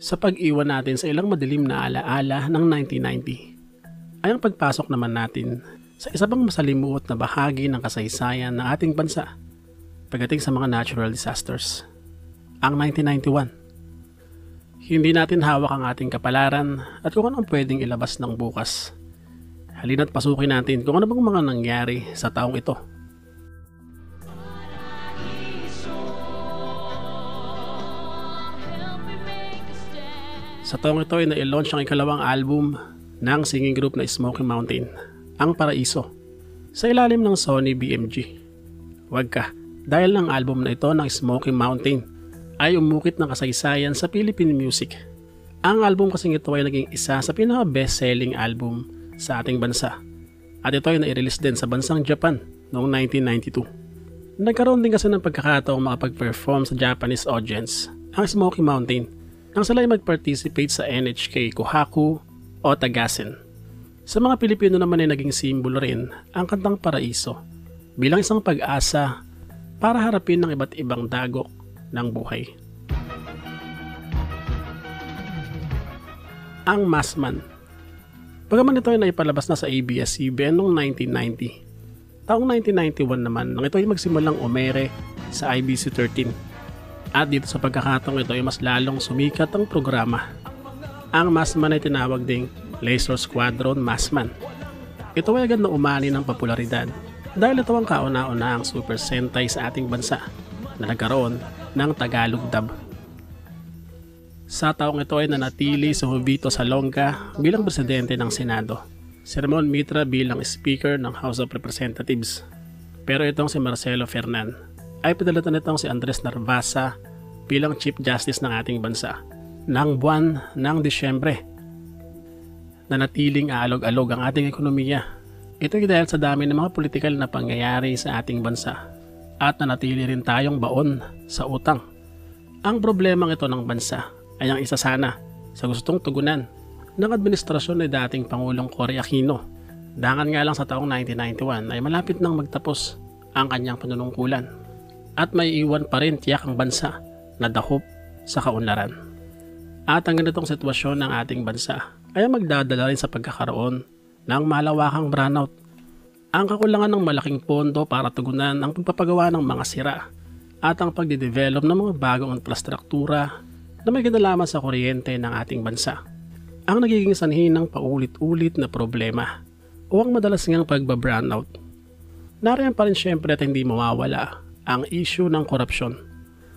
Sa pag-iwan natin sa ilang madilim na alaala ng 1990, ay ang pagpasok naman natin sa isa pang masalimuot na bahagi ng kasaysayan ng ating bansa pagdating sa mga natural disasters, ang 1991. Hindi natin hawak ang ating kapalaran at kung anong pwedeng ilabas ng bukas. Halina't pasukin natin kung ano bang mga nangyari sa taong ito. Sa taong ito ay na-launch ang ikalawang album ng singing group na Smoky Mountain, Ang Paraiso, sa ilalim ng Sony BMG. Wag ka, dahil ng album na ito ng Smoky Mountain ay umukit ng kasaysayan sa Philippine music. Ang album kasing ito ay naging isa sa pinaka-best-selling album sa ating bansa. At ito ay nai-release din sa bansang Japan noong 1992. Nagkaroon din kasi ng pagkakataong makapag-perform sa Japanese audience ang Smoky Mountain nang sila ay mag-participate sa NHK Kohaku o Tagasen. Sa mga Pilipino naman ay naging simbolo rin ang kantang Paraiso bilang isang pag-asa para harapin ng iba't ibang dagok ng buhay. Ang Maskman. Bagaman ito ay naipalabas na sa ABS-CBN noong 1990, taong 1991 naman nang ito ay magsimulang umere sa IBC 13. At dito sa pagkakataong ito ay mas lalong sumikat ang programa. Ang Maskman ay tinawag ding Laser Squadron Maskman. Ito ay agad na umani ng popularidad dahil ito ang kauna-unahang Super Sentai sa ating bansa na nagkaroon ng Tagalog dub. Sa taong ito ay nanatili si Jovito Salonga bilang presidente ng Senado, si Ramon Mitra bilang Speaker ng House of Representatives. Pero itong si Marcelo Fernan ay pinalitan nitong si Andres Narvasa bilang Chief Justice ng ating bansa ng buwan ng Disyembre. Nanatiling aalog-alog ang ating ekonomiya. Ito ay dahil sa dami ng mga politikal na pangyayari sa ating bansa at nanatili rin tayong baon sa utang. Ang problemang ito ng bansa ay ang isa sana sa gustong tugunan ng administrasyon ni dating Pangulong Cory Aquino. Dangan nga lang sa taong 1991 ay malapit nang magtapos ang kanyang panunungkulan at may iwan pa rin tiyak ang bansa na dahop sa kaunlaran. At ang ganitong sitwasyon ng ating bansa ay magdadala rin sa pagkakaroon ng malawakang brownout. Ang kakulangan ng malaking pondo para tugunan ang pagpapagawa ng mga sira at ang pagdidevelop ng mga bagong infrastruktura na may kinalaman sa kuryente ng ating bansa ang nagiging sanhi ng paulit-ulit na problema o ang madalas ngang pagbabrownout. Nariyan pa rin syempre at hindi mawawala ang issue ng korupsyon,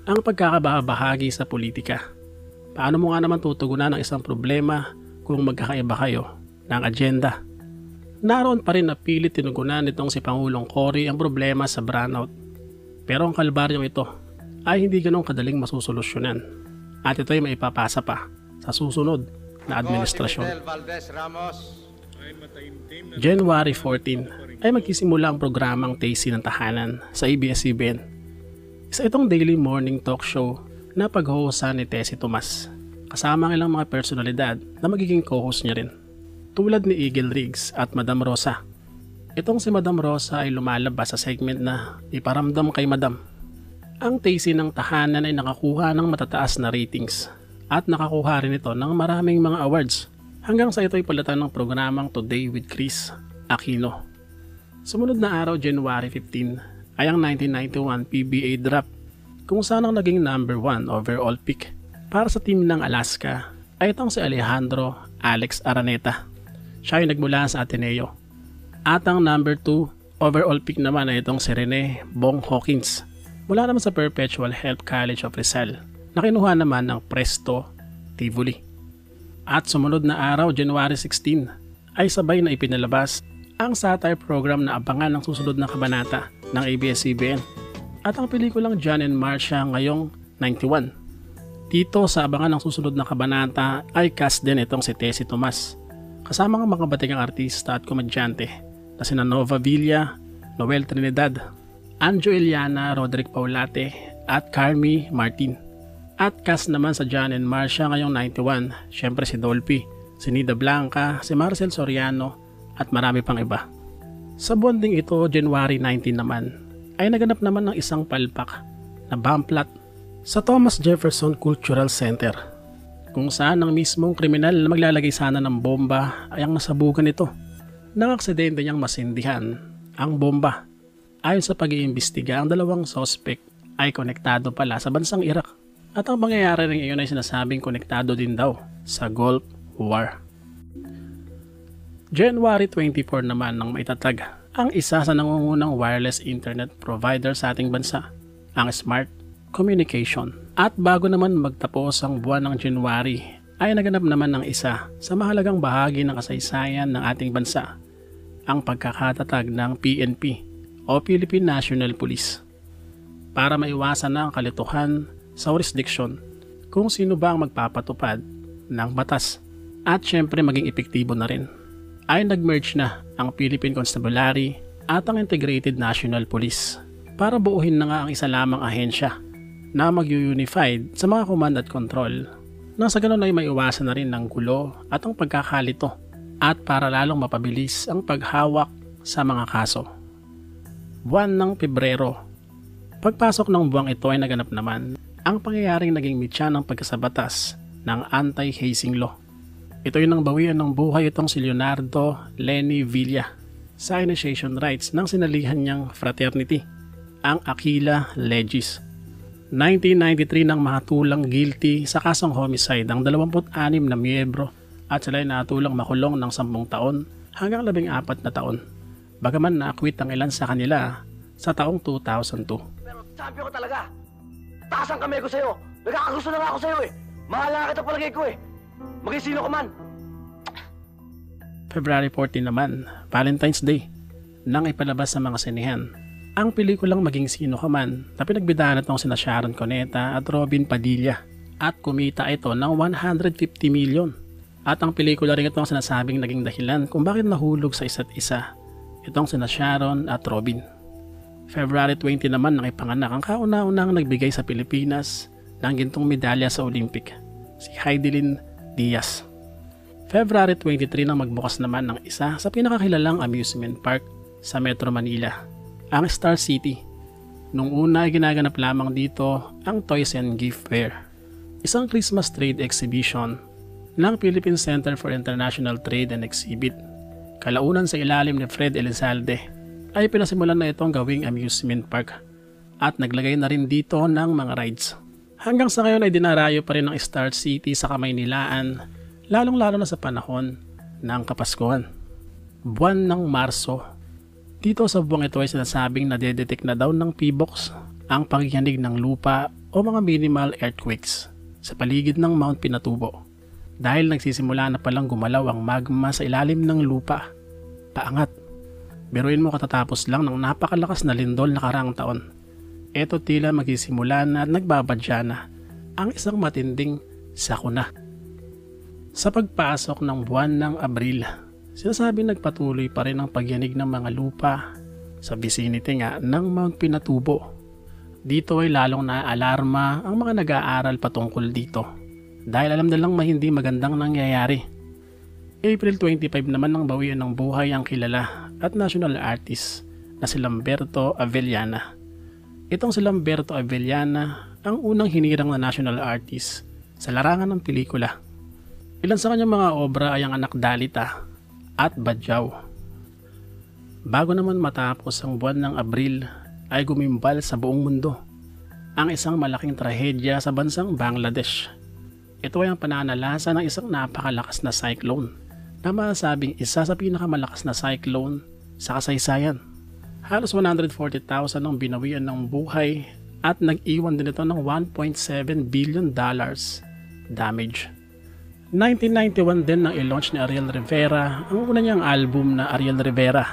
ang pagkakabahagi sa politika. Paano mo nga naman tutugunan ang isang problema kung magkakaiba kayo ng agenda? Naroon pa rin na pilit tinugunan nitong si Pangulong Cory ang problema sa brownout. Pero ang kalbaryong ito ay hindi ganong kadaling masusolusyonan at ito ay maipapasa pa sa susunod na administrasyon. January 14 ay magsisimula ang programang Tasty ng Tahanan sa ABS-CBN. Isa itong daily morning talk show na pag-hosta ni Tessie Tomas kasama ang ilang mga personalidad na magiging co-host niya rin, tulad ni Eagle Riggs at Madam Rosa. Itong si Madam Rosa ay lumalabas sa segment na Iparamdam kay Madam. Ang Tasty ng Tahanan ay nakakuha ng matataas na ratings at nakakuha rin ito ng maraming mga awards hanggang sa ito ay palitan ng programang Today with Chris Aquino. Sumunod na araw, January 15, ay ang 1991 PBA draft kung saan ang naging number 1 overall pick para sa team ng Alaska ay itong si Alejandro Alex Araneta. Siya ay nagmula sa Ateneo. At ang number 2 overall pick naman ay itong si Rene Bong Hawkins mula naman sa Perpetual Health College of Rizal na kinuha naman ng Presto Tivoli. At sumunod na araw, January 16, ay sabay na ipinalabas ang satire program na abangan ng susunod na kabanata ng ABS-CBN at ang pelikulang John and Marcia ngayong 91. Dito sa abangan ng susunod na kabanata ay cast din itong si Tessie Tomas kasama ang mga batikang artista at komedyante na sina Nova Villa, Noel Trinidad, Anjo Eliana, Roderick Paulate at Carmi Martin. At cast naman sa John and Marcia ngayong 91, syempre si Dolphy, si Nida Blanca, si Marcel Soriano at marami pang iba. Sa buwan ding ito, January 19 naman, ay naganap naman ng isang palpak na bomb plot sa Thomas Jefferson Cultural Center kung saan ang mismong kriminal na maglalagay sana ng bomba ay ang nasabugan nito. Nang aksidente niyang masindihan ang bomba. Ayon sa pag-iimbestiga, ang dalawang suspect ay konektado pala sa bansang Iraq. At ang pangyayari rin iyon ay sinasabing konektado din daw sa Gulf War. January 24 naman nang maitatag ang isa sa nangungunang wireless internet provider sa ating bansa, ang Smart Communication. At bago naman magtapos ang buwan ng January, ay naganap naman ng isa sa mahalagang bahagi ng kasaysayan ng ating bansa, ang pagkakatatag ng PNP o Philippine National Police. Para maiwasan na ang kalituhan sa jurisdiction kung sino ba ang magpapatupad ng batas at syempre maging epektibo na rin, ay nag-merge na ang Philippine Constabulary at ang Integrated National Police para buuhin na nga ang isa lamang ahensya na mag-unified sa mga command at control nang sa ganun ay maiwasan na rin ng gulo at ang pagkakalito at para lalong mapabilis ang paghawak sa mga kaso. Buwan ng Pebrero. Pagpasok ng buwang ito ay naganap naman ang pangyayaring naging mitya ng pagkasabatas ng anti-hazing law. Ito ay nang bawian ng buhay itong si Leonardo Lenny Villa sa initiation rights ng sinalihan niyang fraternity, ang Aquila Legis. 1993 nang mahatulang guilty sa kasong homicide ang 26 na miyembro at sila ay natulang makulong ng 10 taon hanggang 14 na taon. Bagaman na-acquit ang ilan sa kanila sa taong 2002. Pero champion ko talaga. Taas ang kamay ko sa'yo. Nagkakagusto na nga ako sa'yo eh. Mahal na kita palagay ko eh. Maging sino ka man. February 14 naman, Valentine's Day, nang ipalabas sa mga sinehan ang pelikulang Maging Sino Ka Man na pinagbidahan itong sina Sharon Cuneta at Robin Padilla at kumita ito ng 150 million. At ang pelikula rin itong sinasabing naging dahilan kung bakit nahulog sa isa't isa itong sina Sharon at Robin. February 20 naman nang ipanganak ang kauna-unang nagbigay sa Pilipinas ng gintong medalya sa Olympic, si Heidelin Diaz. February 23 nang magbukas naman ng isa sa pinakakilalang amusement park sa Metro Manila, ang Star City. Nung una ay ginaganap lamang dito ang Toys and Gift Fair, isang Christmas trade exhibition ng Philippine Center for International Trade and Exhibit. Kalaunan sa ilalim ni Fred Elizalde ay pinasimulan na itong gawing amusement park at naglagay na rin dito ng mga rides. Hanggang sa ngayon ay dinarayo pa rin ng Star City sa Kamaynilaan, lalong-lalo na sa panahon ng Kapaskuhan. Buwan ng Marso. Dito sa buwang ito ay sinasabing nadedetect na daw ng PBOX ang pagyanig ng lupa o mga minimal earthquakes sa paligid ng Mount Pinatubo. Dahil nagsisimula na palang gumalaw ang magma sa ilalim ng lupa. Paangat. Biruin mo katatapos lang ng napakalakas na lindol na karaang taon. Eto tila magsisimula na at nagbabadya na ang isang matinding sakuna. Sa pagpasok ng buwan ng Abril, sinasabing nagpatuloy pa rin ang pagyanig ng mga lupa sa vicinity nga ng Mount Pinatubo. Dito ay lalong naaalarma ang mga nag-aaral patungkol dito dahil alam nilang may hindi magandang nangyayari. April 25 naman nang bawian ng buhay ang kilala at national artist na si Lamberto Avellana. Itong si Lamberto Avellana ang unang hinirang na national artist sa larangan ng pelikula. Ilan sa kanyang mga obra ay ang Anak Dalita at Badyaw. Bago naman matapos ang buwan ng Abril ay gumimbal sa buong mundo ang isang malaking trahedya sa bansang Bangladesh. Ito ay ang pananalasa ng isang napakalakas na cyclone na masasabing isa sa pinakamalakas na cyclone sa kasaysayan. Halos 140,000 ang binawian ng buhay at nag-iwan din ito ng $1.7 billion damage. 1991 din nang i-launch ni Ariel Rivera ang una niyang album na Ariel Rivera,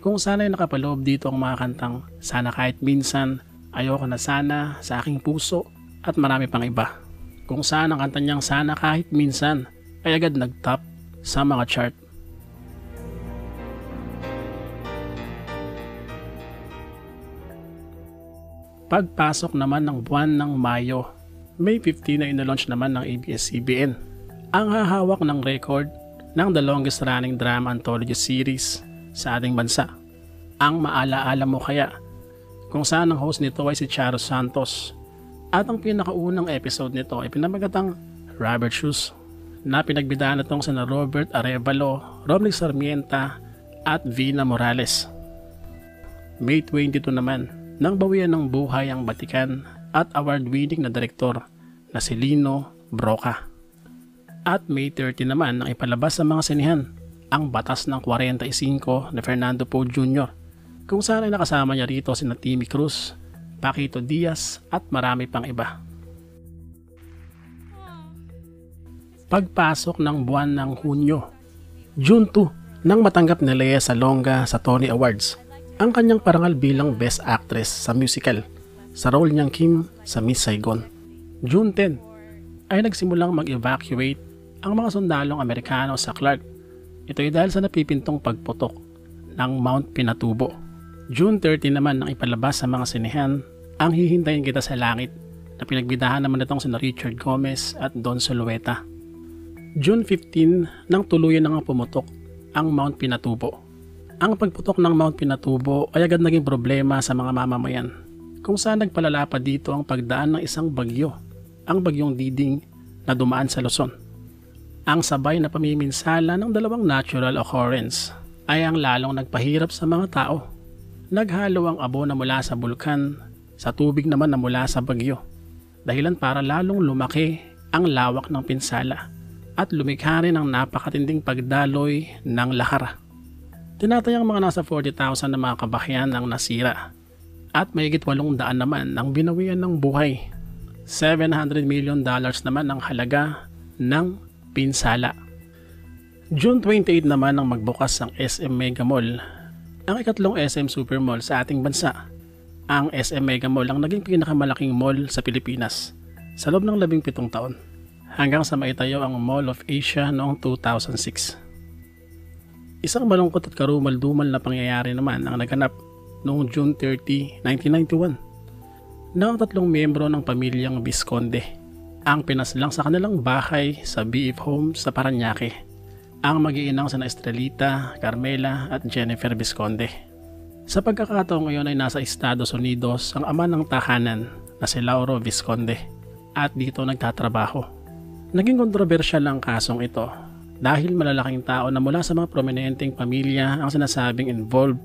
kung saan ay nakapaloob dito ang mga kantang Sana Kahit Minsan, Ayoko Na Sana, Sa Aking Puso at marami pang iba. Kung saan ang kanta niyang Sana Kahit Minsan ay agad nag-top sa mga chart. Pagpasok naman ng buwan ng Mayo, May 15 na ina-launch naman ng ABS-CBN ang hahawak ng record ng the longest running drama anthology series sa ating bansa, ang Maalaala Mo Kaya, kung saan ang host nito ay si Charo Santos at ang pinakaunang episode nito ay pinamagatang Robert Shoes, na pinagbidaan itong sina Robert Arevalo, Romney Sarmienta at Vina Morales. May 22 naman, nang bawian ng buhay ang Batikan at award-winning na direktor na si Lino Broca. At May 30 naman nang ipalabas sa mga sinihan ang Batas ng 45 ni Fernando Poe Jr. kung saan ay nakasama niya rito sina Timmy Cruz, Paquito Diaz at marami pang iba. Pagpasok ng buwan ng Hunyo, June 2, nang matanggap ni Lea Salonga sa Tony Awards ang kanyang parangal bilang Best Actress sa musical sa role niyang Kim sa Miss Saigon. June 10 ay nagsimulang mag-evacuate ang mga sundalong Amerikano sa Clark. Ito ay dahil sa napipintong pagputok ng Mount Pinatubo. June 30 naman nang ipalabas sa mga sinehan ang Hihintayin Kita sa Langit na pinagbidahan naman itong sina Richard Gomez at Don Zulueta. June 15 nang tuluyan na nga pumutok ang Mount Pinatubo. Ang pagputok ng Mount Pinatubo ay agad naging problema sa mga mamamayan kung saan nagpalala pa dito ang pagdaan ng isang bagyo, ang bagyong Diding na dumaan sa Luzon. Ang sabay na pamiminsala ng dalawang natural occurrence ay ang lalong nagpahirap sa mga tao. Naghalo ang abo na mula sa bulkan sa tubig naman na mula sa bagyo, dahilan para lalong lumaki ang lawak ng pinsala at lumikha rin ang napakatinding pagdaloy ng lahar. Tinatayang mga nasa 40,000 na mga kabahayan ang nasira at mahigit 800 naman ang binawian ng buhay. $700 million naman ang halaga ng pinsala. June 28 naman ang magbukas ang SM Mega Mall, ang ikatlong SM Super Mall sa ating bansa. Ang SM Mega Mall ang naging pinakamalaking mall sa Pilipinas sa loob ng 17 taon hanggang sa maitayo ang Mall of Asia noong 2006. Isang malungkot at karumal-dumal na pangyayari naman ang naganap noong June 30, 1991 nang tatlong miyembro ng pamilyang Visconde ang pinaslang sa kanilang bahay sa BF Home sa Parañaque, ang mag-iinang sina Estrelita, Carmela at Jennifer Visconde. Sa pagkakataong ngayon ay nasa Estados Unidos ang ama ng tahanan na si Lauro Visconde at dito nagtatrabaho. Naging kontrobersyal ang kasong ito dahil malalaking tao na mula sa mga prominenteng pamilya ang sinasabing involved.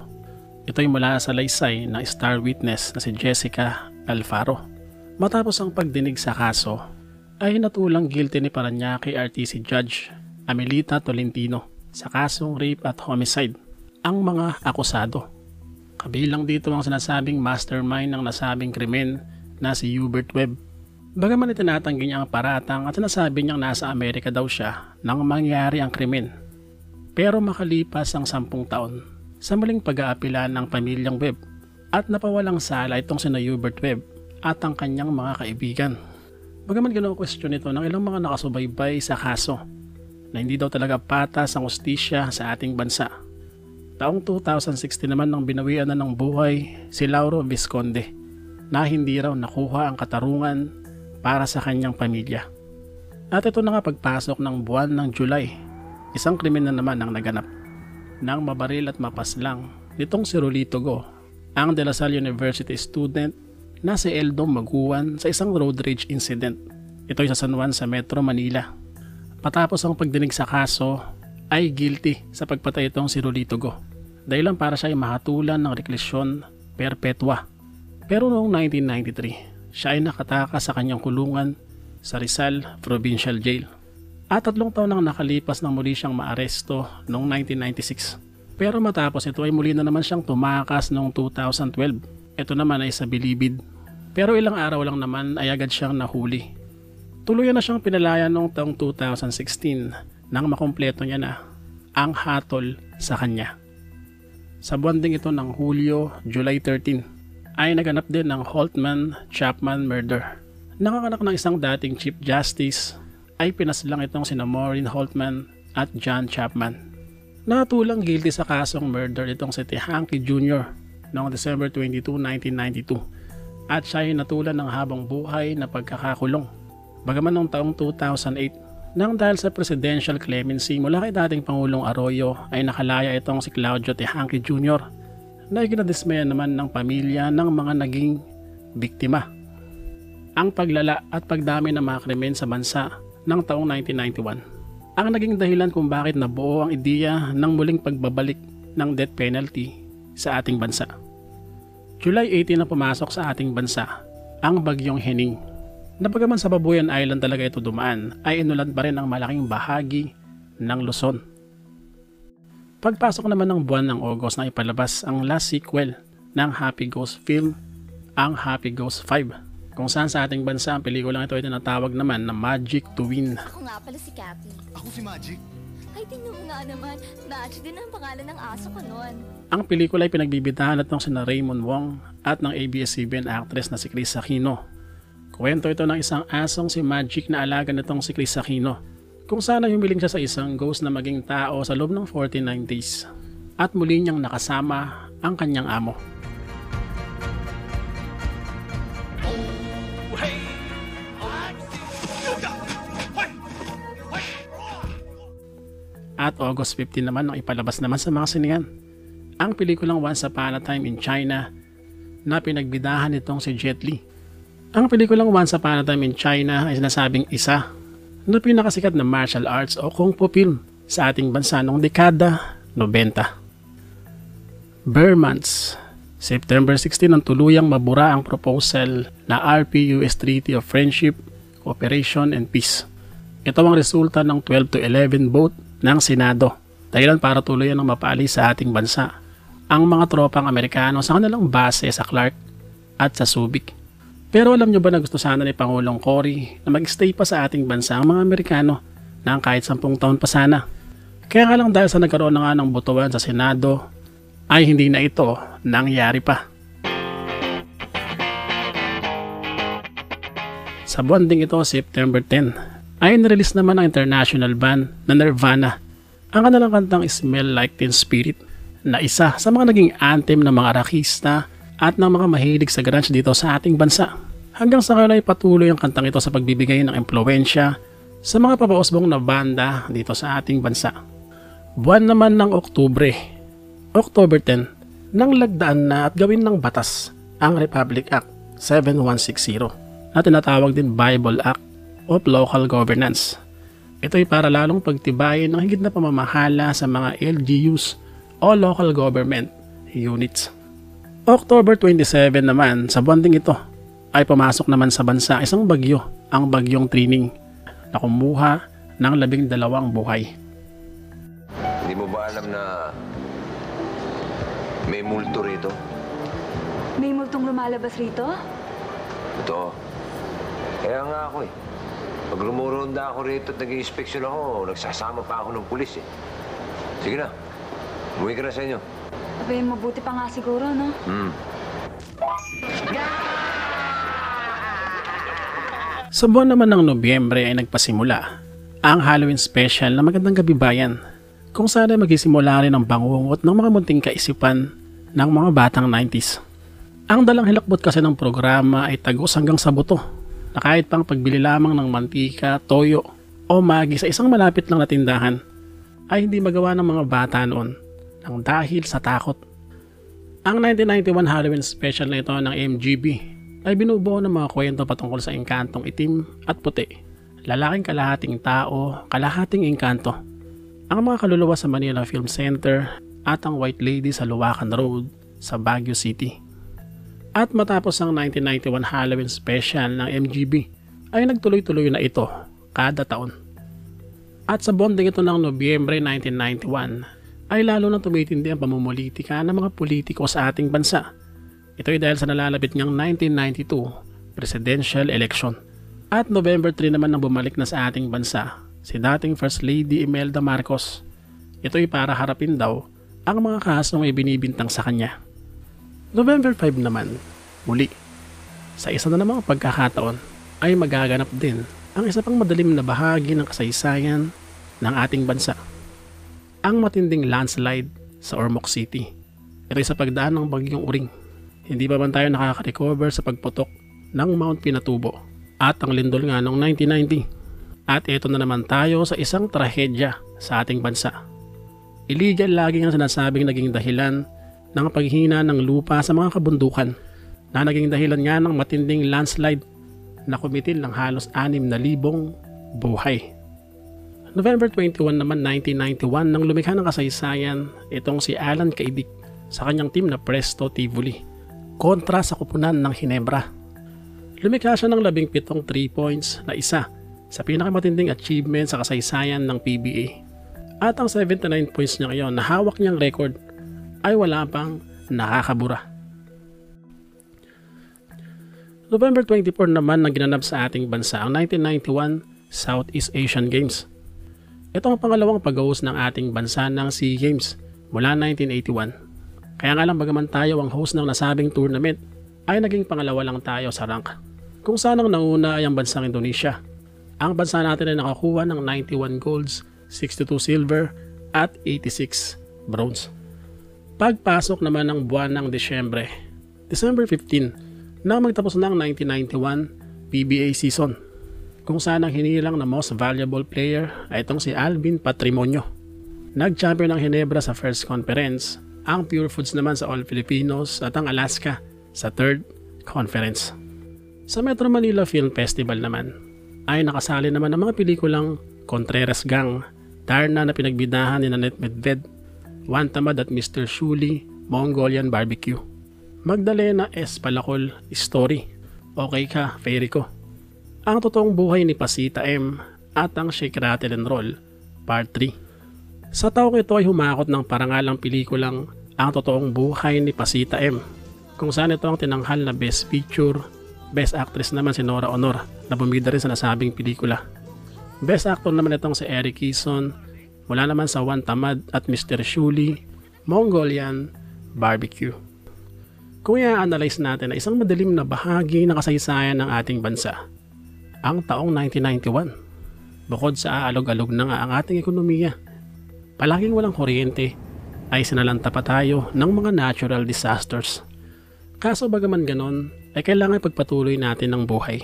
Ito ay mula sa laysay ng star witness na si Jessica Alfaro. Matapos ang pagdinig sa kaso, ay natulang guilty ni Parañaque RTC Judge Amelita Tolentino sa kasong rape at homicide ang mga akusado. Kabilang dito ang sinasabing mastermind ng nasabing krimen na si Hubert Webb. Bagaman itinatanggi niya ang paratang at sinasabi niyang nasa Amerika daw siya nang mangyari ang krimen. Pero makalipas ang 10 taon, sa muling pag-aapilan ng pamilyang Webb at napawalang sala itong sina Hubert Webb at ang kanyang mga kaibigan. Bagaman kino-question ito ng ilang mga nakasubaybay sa kaso na hindi daw talaga patas ang hustisya sa ating bansa. Taong 2016 naman nang binawian na ng buhay si Lauro Visconde na hindi raw nakuha ang katarungan para sa kanyang pamilya. At ito na nga pagpasok ng buwan ng July, isang krimen na naman ang naganap. Nang mabaril at mapaslang nitong si Rolito Go, ang De La Salle University student na si Eldo Maguan sa isang road rage incident. Ito ay sa San Juan sa Metro Manila. Patapos ang pagdinig sa kaso, ay guilty sa pagpatay itong si Rolito Go. Dahilan para siya ay mahatulan ng reklusyon perpetua. Pero noong 1993, siya ay nakatakas sa kanyang kulungan sa Rizal Provincial Jail. At 3 taon nang nakalipas nang muli siyang maaresto noong 1996. Pero matapos ito ay muli na naman siyang tumakas noong 2012. Ito naman ay sa Bilibid. Pero ilang araw lang naman ay agad siyang nahuli. Tuluyan na siyang pinalaya noong taong 2016 nang makumpleto niya na ang hatol sa kanya. Sa buwan ding ito ng Hulyo, July 13, ay naganap din ng Holtman-Chapman murder. Nanganganak ng isang dating Chief Justice ay pinaslang itong sina Maureen Holtman at John Chapman. Natulang guilty sa kasong murder itong si Tehanki Jr. noong December 22, 1992 at siya ay natulan ng habang buhay na pagkakakulong. Bagaman noong taong 2008, nang dahil sa presidential clemency mula kay dating Pangulong Arroyo ay nakalaya itong si Claudio Tehanki Jr. na ikinadismaya naman ng pamilya ng mga naging biktima. Ang paglala at pagdami ng mga krimen sa bansa ng taong 1991. Ang naging dahilan kung bakit nabuo ang ideya ng muling pagbabalik ng death penalty sa ating bansa. July 18 na pumasok sa ating bansa ang bagyong Henning. Napagaman sa Babuyan Island talaga ito dumaan, ay inulan pa rin ang malaking bahagi ng Luzon. Pagpasok naman ng buwan ng August na ipalabas ang last sequel ng Happy Ghost film, ang Happy Ghost 5, kung saan sa ating bansa ang pelikulang ito ay tinatawag naman na Magic to Win. Ako nga pala si Kathy. Ako si Magic. Ay, tingnan mo nga naman. Magic din ang pangalan ng aso ko noon. Ang pelikula ay pinagbibidahan at ng sina Raymond Wong at ng ABS-CBN actress na si Chris Aquino. Kwento ito ng isang asong si Magic na alaga nitong si Chris Aquino, kung saan ay humiling siya sa isang ghost na maging tao sa loob ng 49 days at muli niyang nakasama ang kanyang amo. At August 15 naman nang ipalabas naman sa mga sinihan ang pelikulang Once Upon a Time in China na pinagbidahan nitong si Jet Li. Ang pelikulang Once Upon a Time in China ay sinasabing isa na pinakasikat na martial arts o kung fu film sa ating bansa noong dekada 90. Bare months, September 16 nang tuluyang mabura ang proposal na RP-US Treaty of Friendship, Cooperation and Peace. Ito ang resulta ng 12-11 vote ng Senado, dahilan para tuluyan ng mapaalis sa ating bansa ang mga tropang Amerikano sa kanilang base sa Clark at sa Subic. Pero alam nyo ba na gusto sana ni Pangulong Cory na mag-stay pa sa ating bansa ang mga Amerikano ng kahit 10 taon pa sana? Kaya nga lang dahil sa nagkaroon na nga ng botohan sa Senado ay hindi na ito nangyari pa. Sa buwan ding ito, September 10, ay nirelease naman ang international band na Nirvana ang kanilang kantang Smell Like Teen Spirit na isa sa mga naging anthem ng mga rockista at ng mga mahilig sa grunge dito sa ating bansa. Hanggang sa ngayon ay patuloy ang kantang ito sa pagbibigay ng impluwensya sa mga papausbong na banda dito sa ating bansa. Buwan naman ng Oktubre, October 10, nang lagdaan na at gawin ng batas ang Republic Act 7160 na tinatawag din Bible Act of Local Governance. Ito ay para lalong pagtibayin ng higit na pamamahala sa mga LGUs o Local Government Units. October 27 naman, sa buwan ding ito, ay pumasok naman sa bansa isang bagyo, ang bagyong Trining, na kumuha ng 12 buhay. Hindi mo ba alam na may multo rito? May multong lumalabas rito? Ito. Kaya nga ako eh. Pag lumuronda ako rito at nag-i-inspeksyon ako, nagsasama pa ako ng pulis eh. Sige na, umuwi ka na sa inyo. Abay, mabuti pa nga siguro, no? Sa buwan naman ng Nobyembre ay nagpasimula ang Halloween special na Magandang Gabi Bayan, kung saan ay magisimula rin ang bangungot ng mga munting kaisipan ng mga batang 90s. Ang dalang hilakbot kasi ng programa ay tagos hanggang sa buto, na kahit pang pagbili lamang ng mantika, toyo o magi sa isang malapit lang na tindahan ay hindi magawa ng mga bata noon nang dahil sa takot. Ang 1991 Halloween special na ito ng MGB ay binubuo ng mga kwento patungkol sa engkantong itim at puti, lalaking kalahating tao, kalahating engkanto, ang mga kaluluwa sa Manila Film Center at ang White Lady sa Luwakan Road sa Baguio City. At matapos ang 1991 Halloween special ng MGB ay nagtuloy-tuloy na ito kada taon. At sa bonding ito ng Nobyembre 1991 ay lalo na tumitindi ang pamumulitika ng mga politiko sa ating bansa. Ito ay dahil sa nalalapit niyang 1992 presidential election. At November 3 naman nang bumalik na sa ating bansa si dating First Lady Imelda Marcos. Ito ay para harapin daw ang mga kasong ibinibintang sa kanya. November 5 naman, muli, sa isa na namang pagkakataon ay magaganap din ang isa pang madilim na bahagi ng kasaysayan ng ating bansa. Ang matinding landslide sa Ormoc City. Ito ay sa pagdaan ng bagyong Uring. Hindi pa man tayo nakaka-recover sa pagputok ng Mount Pinatubo at ang lindol nga noong 1990. At ito na naman tayo sa isang trahedya sa ating bansa. Illegal lagi ang sinasabing naging dahilan ng paghina ng lupa sa mga kabundukan na naging dahilan nga ng matinding landslide na kumitil ng halos 6,000 buhay. November 21 naman 1991 nang lumikha ng kasaysayan itong si Alan Kaidik sa kanyang team na Presto Tivoli kontra sa Kupunan ng Hinebra. Lumikha siya ng 17 3 points na isa sa pinakamatinding achievement sa kasaysayan ng PBA. At ang 79 points niya ngayon na hawak niyang record ay wala pang nakakabura. November 24 naman nang ginanap sa ating bansa ang 1991 Southeast Asian Games. Ito ang pangalawang pag-host ng ating bansa ng SEA Games mula 1981. Kaya nga lang bagaman tayo ang host ng nasabing tournament ay naging pangalawa lang tayo sa rank. Kung saan ang nauna ay ang bansang Indonesia. Ang bansa natin ay nakakuha ng 91 golds, 62 silver at 86 bronze. Pagpasok naman ng buwan ng Disyembre, December 15, nang magtapos ng 1991 PBA season, kung saan ang hinilang na most valuable player ay itong si Alvin Patrimonio. Nag-champion ng Hinebra sa first conference, ang Pure Foods naman sa All Filipinos at ang Alaska sa third conference. Sa Metro Manila Film Festival naman ay nakasali naman ang mga pelikulang Contreras Gang, Darna na pinagbidahan ni Nanette Medved, One Tamad at Mr. Shuli, Mongolian Barbecue, Magdalena S. Palacol, Story, Okay Ka, Fairy Ko, Ang Totoong Buhay ni Pasita M at ang Shake Rattle and Roll, Part 3. Sa taong ito ay humakot ng parangalang pelikulang Ang Totoong Buhay ni Pasita M, kung saan ito ang tinanghal na Best Picture. Best Actress naman si Nora Honor na bumida rin sa nasabing pelikula. Best Actor naman itong si Eric Kison mula naman sa One Tamad at Mr. Shuli, Mongolian Barbecue. Kung i-analyze natin na isang madilim na bahagi ng kasaysayan ng ating bansa, ang taong 1991, bukod sa aalog-alog na nga ang ating ekonomiya, palaging walang kuryente ay sinalanta pa tayo ng mga natural disasters. Kaso bagaman ganon ay kailangan pagpatuloy natin ng buhay.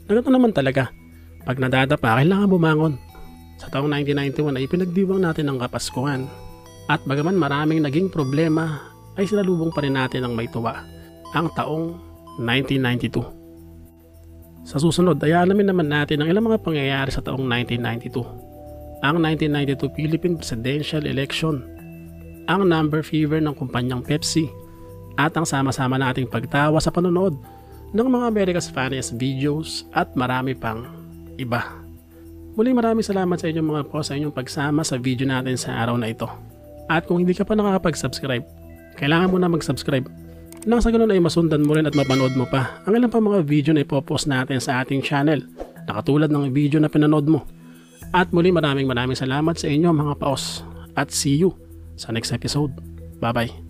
Na ganoon naman talaga, pag nadadapa kailangan bumangon. Sa taong 1991 ay pinagdiwang natin ang Kapaskuhan. At bagaman maraming naging problema ay sinalubong pa rin natin ang may tuwa, ang taong 1992. Sa susunod ay alamin naman natin ang ilang mga pangyayari sa taong 1992. Ang 1992 Philippine Presidential Election, ang number fever ng kumpanyang Pepsi, at ang sama-sama nating pagtawa sa panonood ng mga America's Funniest Videos at marami pang iba. Muli maraming salamat sa inyong mga po sa inyong pagsama sa video natin sa araw na ito. At kung hindi ka pa nakakapag-subscribe, kailangan mo na mag-subscribe. Nang sa ganun ay masundan mo rin at mapanood mo pa ang ilang pa mga video na ipopost natin sa ating channel na katulad ng video na pinanood mo. At muli maraming salamat sa inyo mga paos at see you sa next episode. Bye bye.